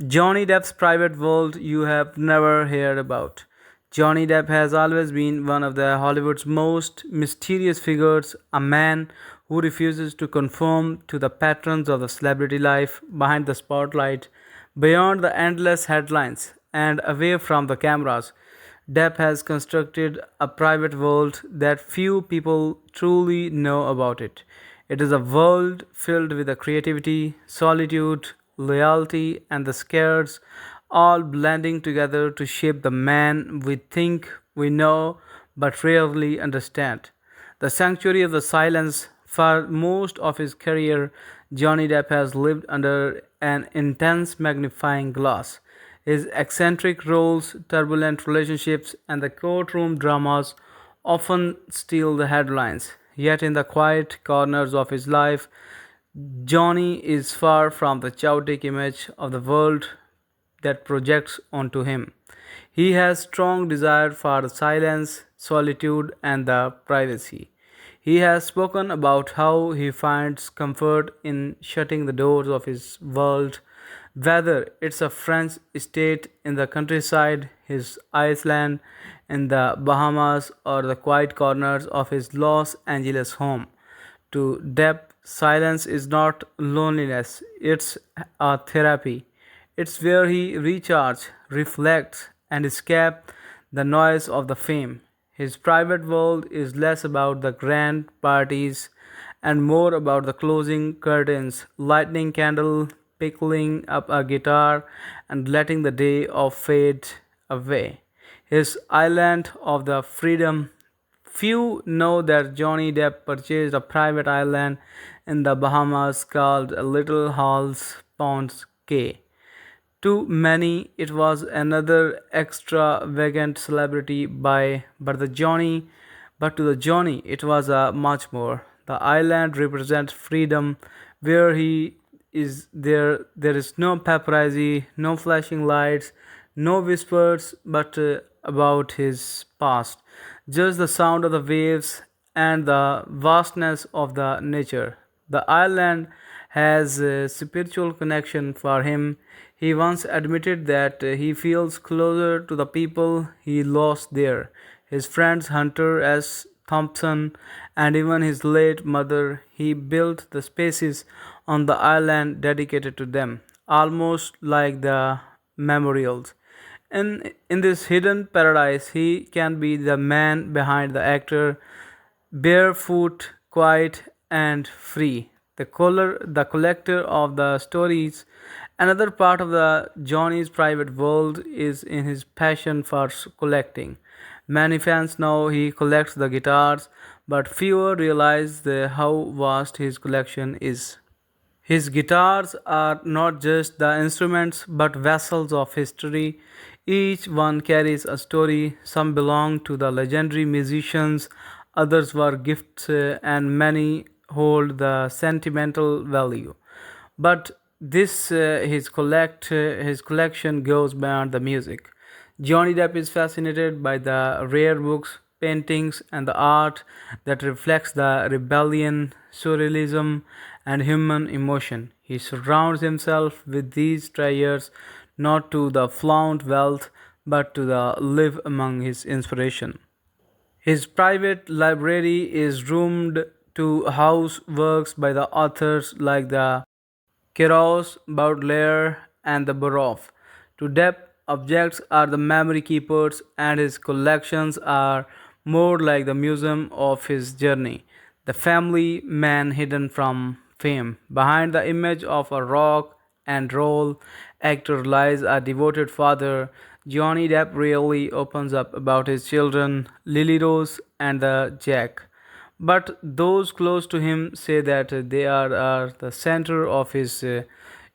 Johnny Depp's private world you have never heard about. Johnny Depp has always been one of the Hollywood's most mysterious figures, a man who refuses to conform to the patterns of the celebrity life behind the spotlight, beyond the endless headlines, and away from the cameras. Depp has constructed a private world that few people truly know about it. It is a world filled with the creativity, solitude, loyalty, and the scares, all blending together to shape the man we think we know but rarely understand. The sanctuary of the silence. For most of his career, Johnny Depp has lived under an intense magnifying glass. His eccentric roles, turbulent relationships, and the courtroom dramas often steal the headlines. Yet, in the quiet corners of his life, Johnny is far from the chaotic image of the world that projects onto him. He has strong desire for silence, solitude, and the privacy. He has spoken about how he finds comfort in shutting the doors of his world, whether it's a French estate in the countryside, his Iceland in the Bahamas, or the quiet corners of his Los Angeles home. To Depp, silence is not loneliness, it's a therapy. It's where he recharges, reflects, and escapes the noise of the fame. His private world is less about the grand parties and more about the closing curtains, lighting candle, picking up a guitar, and letting the day of fade away. His island of the freedom. Few know that Johnny Depp purchased a private island in the Bahamas called Little Halls Ponds Cay. To many, it was another extravagant celebrity buy, but to the Johnny, it was a much more. The island represents freedom, where he is there. There is no paparazzi, no flashing lights, no whispers, but about his past. Just the sound of the waves and the vastness of the nature. The island has a spiritual connection for him. He once admitted that he feels closer to the people he lost there. His friends Hunter S. Thompson and even his late mother, he built the spaces on the island dedicated to them, almost like the memorials. In this hidden paradise, he can be the man behind the actor, barefoot, quiet, and free. The collector of the stories. Another part of the Johnny's private world is in his passion for collecting. Many fans know he collects the guitars, but fewer realize how vast his collection is. His guitars are not just the instruments but vessels of history. Each one carries a story. Some belong to the legendary musicians, others were gifts, and many hold the sentimental value. But his collection goes beyond the music. Johnny Depp is fascinated by the rare books, paintings, and the art that reflects the rebellion, surrealism, and human emotion. He surrounds himself with these treasures not to the flaunt wealth but to the live among his inspiration. His private library is roomed to house works by the authors like the Keros, Baudelaire, and the Baroff. To Depp, objects are the memory keepers, and his collections are more like the museum of his journey. The family man hidden from fame. Behind the image of a rock and roll actor lies a devoted father. Johnny Depp rarely opens up about his children, Lily Rose and the Jack. But those close to him say that they are the center of his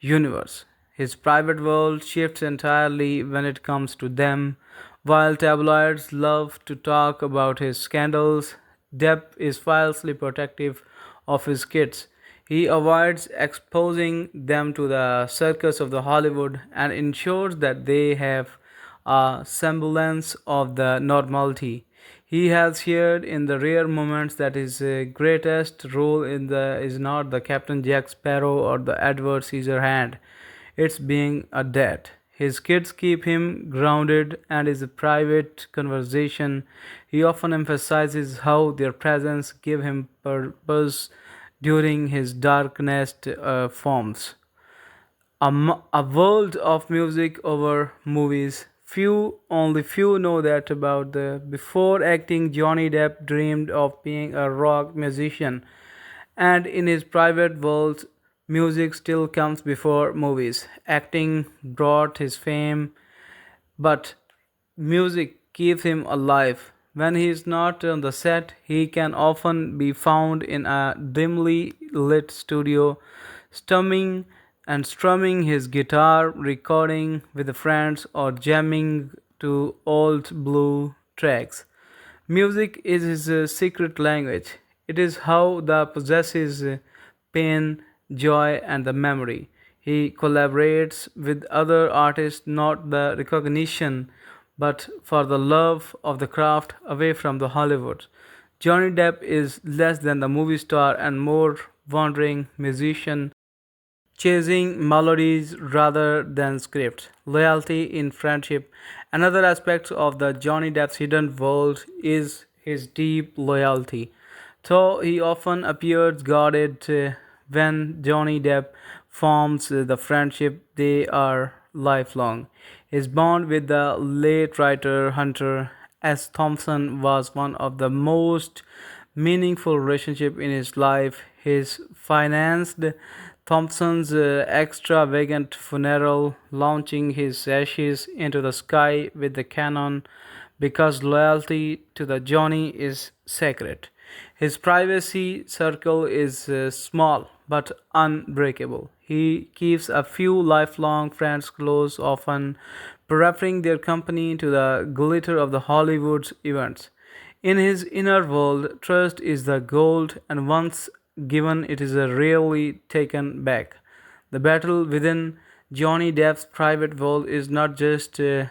universe. His private world shifts entirely when it comes to them. While tabloids love to talk about his scandals, Depp is fiercely protective of his kids. He avoids exposing them to the circus of the Hollywood and ensures that they have a semblance of the normality he has shared in the rare moments that his greatest role in the is not the Captain Jack Sparrow or the Edward Scissorhand. it's being a dad. His kids keep him grounded, and his private conversation, he often emphasizes how their presence give him purpose during his darkest forms. A world of music over movies. Only few know that about the before acting. Johnny Depp dreamed of being a rock musician, and in his private world, music still comes before movies. Acting brought his fame, but music keeps him alive. When he is not on the set, he can often be found in a dimly lit studio, strumming his guitar, recording with friends, or jamming to old blue tracks. Music is his secret language. It is how the possesses pain, joy, and the memory. He collaborates with other artists not the recognition, but for the love of the craft away from the Hollywood. Johnny Depp is less than the movie star and more wandering musician chasing melodies rather than scripts. Loyalty in friendship. Another aspect of the Johnny Depp's hidden world is his deep loyalty. Though he often appears guarded when Johnny Depp forms the friendship, they are lifelong. His bond with the late writer Hunter S. Thompson was one of the most meaningful relationship in his life. His financed Thompson's extravagant funeral, launching his ashes into the sky with the cannon, because loyalty to the Johnny is sacred. His privacy circle is small but unbreakable. He keeps a few lifelong friends close, often preferring their company to the glitter of the Hollywood events. In his inner world, trust is the gold, and once given, it is rarely taken back. The battle within Johnny Depp's private world is not just the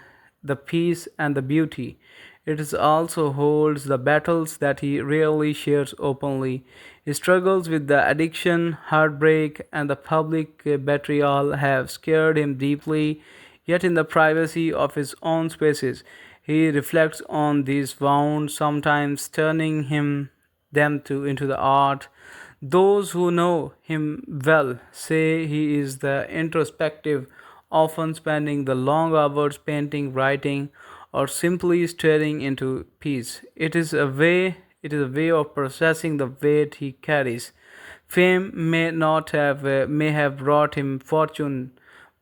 peace and the beauty, it is also holds the battles that he rarely shares openly. His struggles with the addiction, heartbreak, and the public betrayal have scared him deeply, yet, in the privacy of his own spaces, he reflects on these wounds, sometimes turning into the art. Those who know him well say he is the introspective, often spending the long hours painting, writing, or simply staring into peace. It is a way of processing the weight he carries. Fame may have brought him fortune,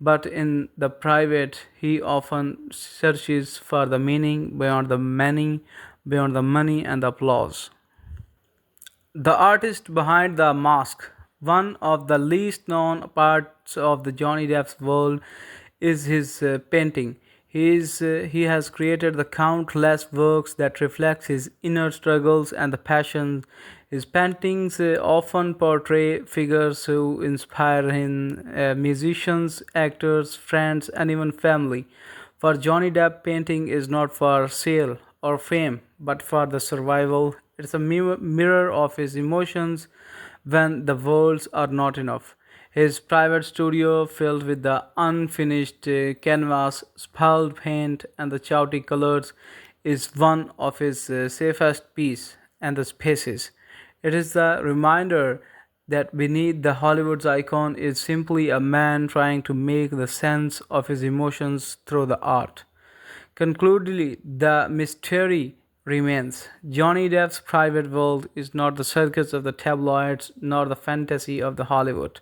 but in the private he often searches for the meaning beyond the money and the applause. The artist behind the mask. One of the least known parts of the Johnny Depp's world is his painting. He has created the countless works that reflect his inner struggles and the passions. His paintings often portray figures who inspire him, musicians, actors, friends, and even family. For Johnny Depp, painting is not for sale or fame, but for the survival. It's a mirror of his emotions when the words are not enough. His private studio, filled with the unfinished canvas, spilled paint, and the chaotic colors, is one of his safest peace and the spaces. It is the reminder that beneath the Hollywood's icon is simply a man trying to make the sense of his emotions through the art. Concludedly, the mystery remains. Johnny Depp's private world is not the circus of the tabloids nor the fantasy of the Hollywood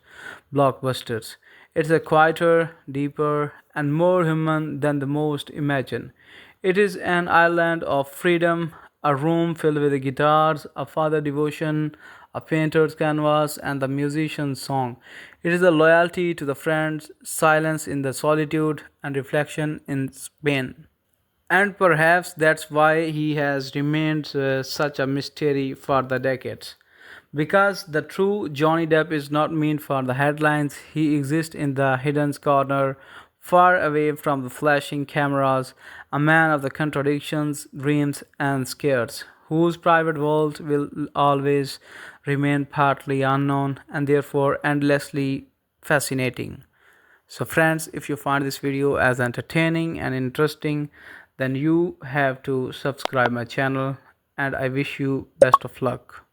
blockbusters. It's a quieter, deeper, and more human than the most imagine. It is an island of freedom, a room filled with guitars, a father devotion, a painter's canvas, and the musician's song. It is a loyalty to the friends, silence in the solitude, and reflection in Spain. And perhaps that's why he has remained such a mystery for the decades. Because the true Johnny Depp is not meant for the headlines, he exists in the hidden corner, far away from the flashing cameras, a man of the contradictions, dreams, and scares, whose private world will always remain partly unknown and therefore endlessly fascinating. So friends, if you find this video as entertaining and interesting, then you have to subscribe my channel, and I wish you best of luck.